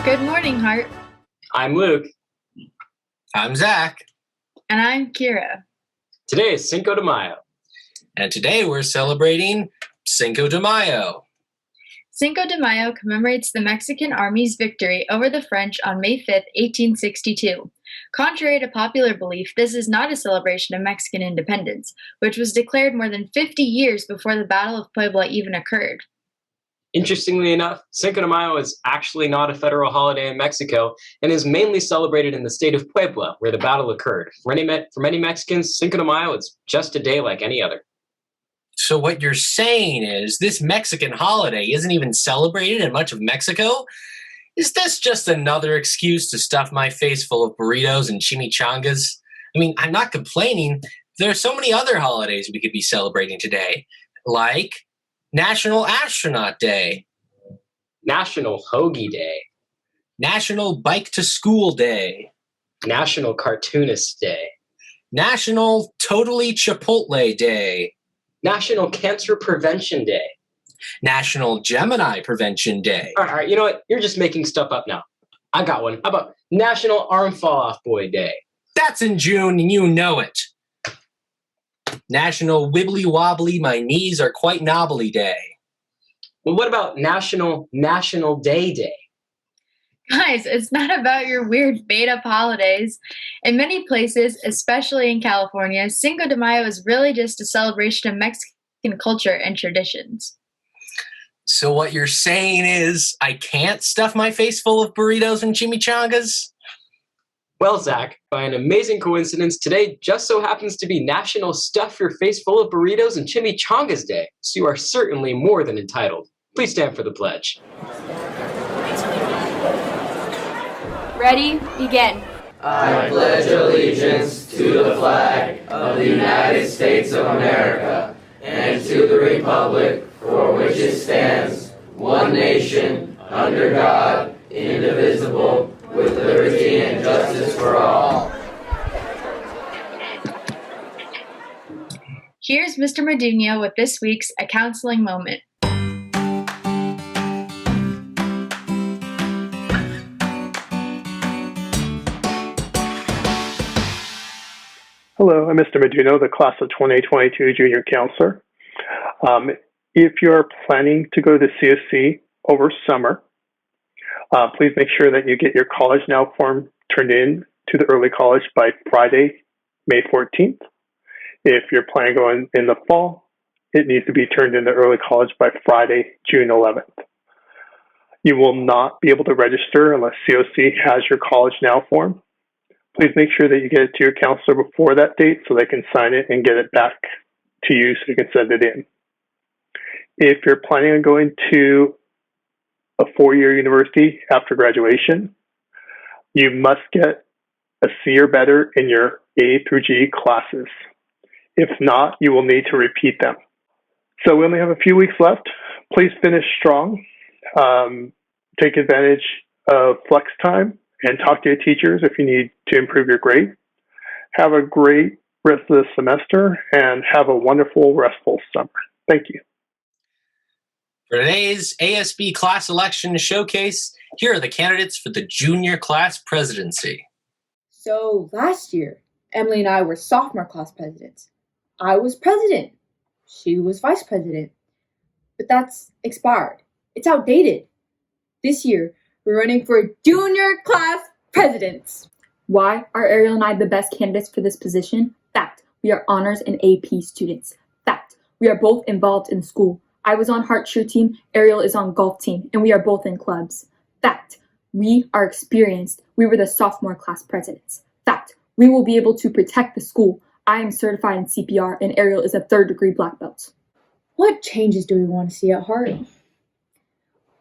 Good morning, Hart. I'm Luke. I'm Zach. And I'm Keira. Today is Cinco de Mayo. And today we're celebrating Cinco de Mayo. Cinco de Mayo commemorates the Mexican Army's victory over the French on May 5, 1862. Contrary to popular belief, this is not a celebration of Mexican independence, which was declared more than 50 years before the Battle of Puebla even occurred. Interestingly enough, Cinco de Mayo is actually not a federal holiday in Mexico and is mainly celebrated in the state of Puebla, where the battle occurred. For many Mexicans, Cinco de Mayo is just a day like any other. So what you're saying is this Mexican holiday isn't even celebrated in much of Mexico? Is this just another excuse to stuff my face full of burritos and chimichangas? I mean, I'm not complaining. There are so many other holidays we could be celebrating today, like National Astronaut Day, National Hoagie Day, National Bike to School Day, National Cartoonist Day, National Totally Chipotle Day, National Cancer Prevention Day, National Gemini Prevention Day. All right, you know what? You're just making stuff up now. I got one. How about National Arm Fall Off Boy Day? That's in June, and you know it. National Wibbly Wobbly My Knees Are Quite Knobbly Day. Well, what about National Day Day? Guys, it's not about your weird made-up holidays. In many places, especially in California, Cinco de Mayo is really just a celebration of Mexican culture and traditions. So what you're saying is I can't stuff my face full of burritos and chimichangas? Well, Zach, by an amazing coincidence, today just so happens to be National Stuff Your Face Full of Burritos and Chimichangas Day, so you are certainly more than entitled. Please stand for the pledge. Ready? Begin. I pledge allegiance to the flag of the United States of America and to the republic for which it stands, one nation, under God, indivisible, with liberty and justice for all. Here's Mr. Modugno with this week's A Counseling Moment. Hello, I'm Mr. Meduno, the class of 2022 junior counselor. If you're planning to go to CSC over summer, please make sure that you get your College Now form turned in to the early college by Friday, May 14th. If you're planning going in the fall, it needs to be turned in to early college by Friday, June 11th. You will not be able to register unless COC has your College Now form. Please make sure that you get it to your counselor before that date so they can sign it and get it back to you so you can send it in. If you're planning on going to a four-year university after graduation, you must get a C or better in your A through G classes. If not, you will need to repeat them. So we only have a few weeks left. Please finish strong. Take advantage of flex time and talk to your teachers if you need to improve your grade. Have a great rest of the semester and have a wonderful, restful summer. Thank you. For today's ASB class election showcase, here are the candidates for the junior class presidency. So last year, Emily and I were sophomore class presidents. I was president. She was vice president. But that's expired. It's outdated. This year, we're running for junior class presidents. Why are Ariel and I the best candidates for this position? Fact, we are honors and AP students. Fact, we are both involved in school. I was on Heart Cheer team, Ariel is on golf team, and we are both in clubs. Fact, we are experienced. We were the sophomore class presidents. Fact, we will be able to protect the school. I am certified in CPR, and Ariel is a third-degree black belt. What changes do we want to see at Heart?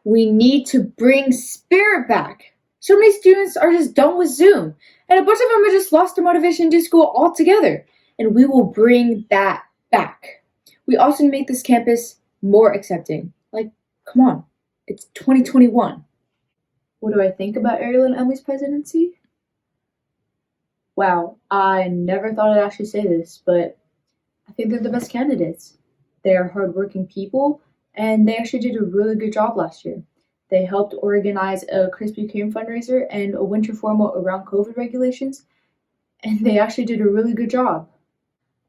We need to bring spirit back. So many students are just done with Zoom, and a bunch of them have just lost their motivation to do school altogether, and we will bring that back. We also need to make this campus more accepting. Like, come on, it's 2021. What do I think about Ariel and Emily's presidency? Wow, I never thought I'd actually say this, but I think they're the best candidates. They are hardworking people, and they actually did a really good job last year. They helped organize a Krispy Kreme fundraiser and a winter formal around COVID regulations, and they actually did a really good job.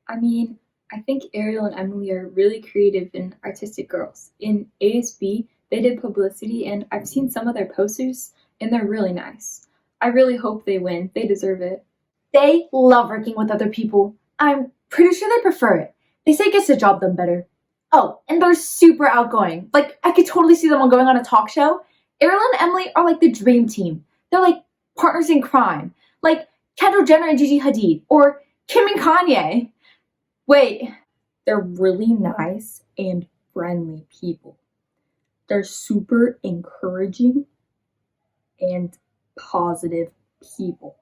I mean, I think Ariel and Emily are really creative and artistic girls. In ASB, they did publicity, and I've seen some of their posters, and they're really nice. I really hope they win. They deserve it. They love working with other people. I'm pretty sure they prefer it. They say it gets the job done better. Oh, and they're super outgoing. Like, I could totally see them going on a talk show. Ariel and Emily are like the dream team. They're like partners in crime. Like Kendall Jenner and Gigi Hadid. Or Kim and Kanye. Wait. They're really nice and friendly people. They're super encouraging and positive people.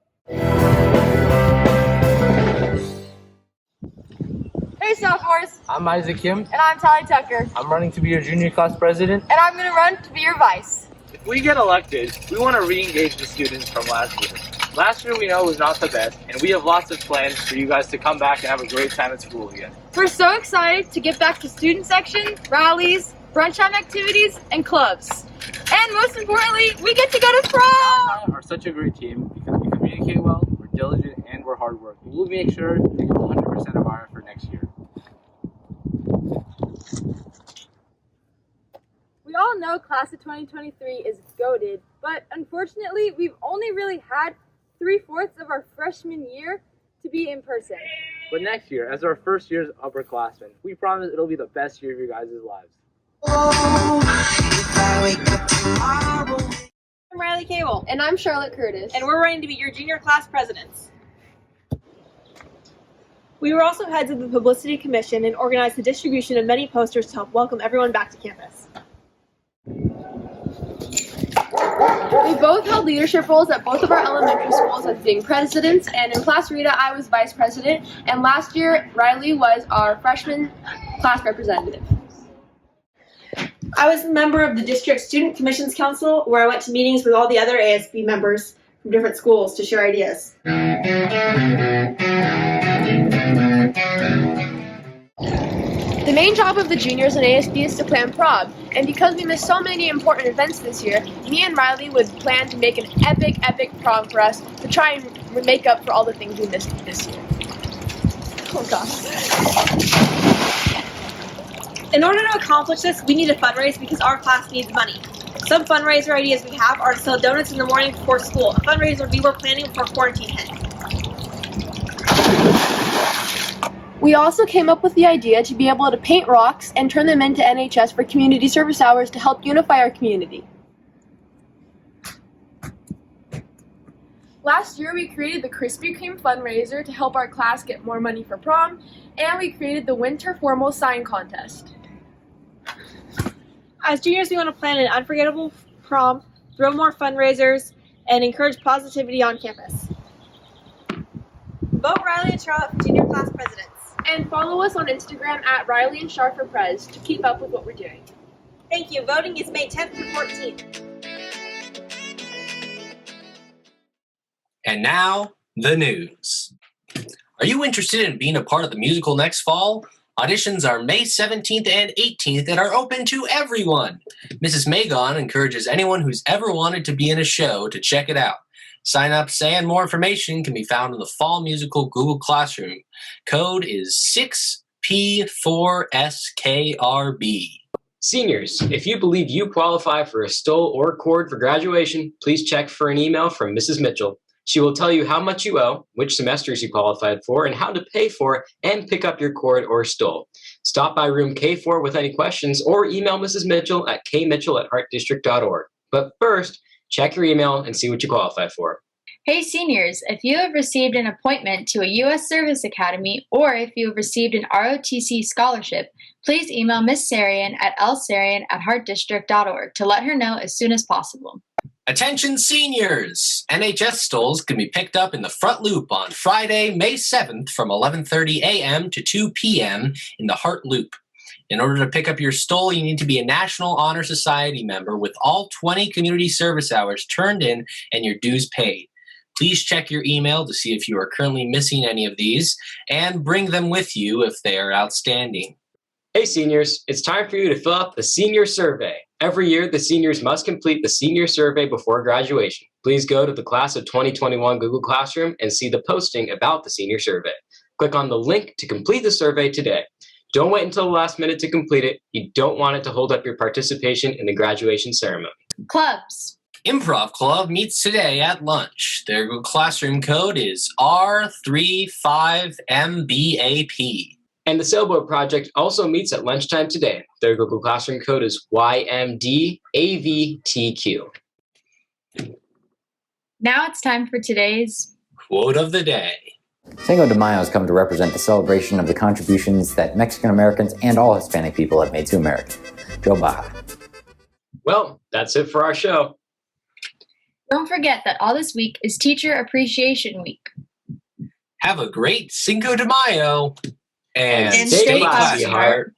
Hey sophomores, I'm Isaac Kim. and I'm Tally Tucker, I'm running to be your junior class president. and I'm going to run to be your vice. If we get elected, we want to re-engage the students from last year. Last year we know was not the best, and we have lots of plans for you guys to come back and have a great time at school again. We're so excited to get back to student section, rallies, brunch time activities, and clubs. And most importantly, we get to go to prom! We are such a great team because we communicate well, we're diligent, and we're hardworking. We'll make sure to give 100% of our effort next year. We all know class of 2023 is goated, but unfortunately, we've only really had 3/4 of our freshman year to be in person. But next year, as our first year's upperclassmen, we promise it'll be the best year of your guys' lives. I'm Riley Cable. And I'm Charlotte Curtis. And we're running to be your junior class presidents. We were also heads of the publicity commission and organized the distribution of many posters to help welcome everyone back to campus. We both held leadership roles at both of our elementary schools as being presidents, and in Class Rita, I was vice president, and last year, Riley was our freshman class representative. I was a member of the district student commissions council, where I went to meetings with all the other ASB members from different schools to share ideas. The main job of the juniors in ASB is to plan prom, and because we missed so many important events this year, me and Riley would plan to make an epic prom for us to try and make up for all the things we missed this year. Oh gosh. In order to accomplish this, we need to fundraise because our class needs money. Some fundraiser ideas we have are to sell donuts in the morning before school, a fundraiser we were planning before quarantine hit. We also came up with the idea to be able to paint rocks and turn them into NHS for community service hours to help unify our community. Last year, we created the Krispy Kreme fundraiser to help our class get more money for prom, and we created the winter formal sign contest. As juniors, we want to plan an unforgettable prom, throw more fundraisers, and encourage positivity on campus. Vote Riley and Charlotte for junior class presidents. And follow us on Instagram at Riley and Char for Prez to keep up with what we're doing. Thank you. Voting is May 10th through 14th. And now, the news. Are you interested in being a part of the musical next fall? Auditions are May 17th and 18th and are open to everyone. Mrs. Magon encourages anyone who's ever wanted to be in a show to check it out. Sign-ups and more information can be found in the Fall Musical Google Classroom. Code is 6P4SKRB. Seniors, if you believe you qualify for a stole or cord for graduation, please check for an email from Mrs. Mitchell. She will tell you how much you owe, which semesters you qualified for, and how to pay for and pick up your cord or stole. Stop by room K4 with any questions or email Mrs. Mitchell at kmitchell@heartdistrict.org. But first, check your email and see what you qualify for. Hey seniors, if you have received an appointment to a U.S. Service Academy or if you have received an ROTC scholarship, please email Ms. Sarian at lsarian@heartdistrict.org to let her know as soon as possible. Attention seniors! NHS stoles can be picked up in the front loop on Friday, May 7th from 11:30 a.m. to 2 p.m. in the Hart Loop. In order to pick up your stole, you need to be a National Honor Society member with all 20 community service hours turned in and your dues paid. Please check your email to see if you are currently missing any of these and bring them with you if they are outstanding. Hey seniors, it's time for you to fill out the senior survey. Every year, the seniors must complete the senior survey before graduation. Please go to the Class of 2021 Google Classroom and see the posting about the senior survey. Click on the link to complete the survey today. Don't wait until the last minute to complete it. You don't want it to hold up your participation in the graduation ceremony. Clubs. Improv Club meets today at lunch. Their Google Classroom code is R35MBAP. And the Sailboat Project also meets at lunchtime today. Their Google Classroom code is YMDAVTQ. Now it's time for today's Quote of the day. Cinco de Mayo has come to represent the celebration of the contributions that Mexican Americans and all Hispanic people have made to America. Joe Baja. Well, that's it for our show. Don't forget that all this week is Teacher Appreciation Week. Have a great Cinco de Mayo. And stay classy, classy, heart.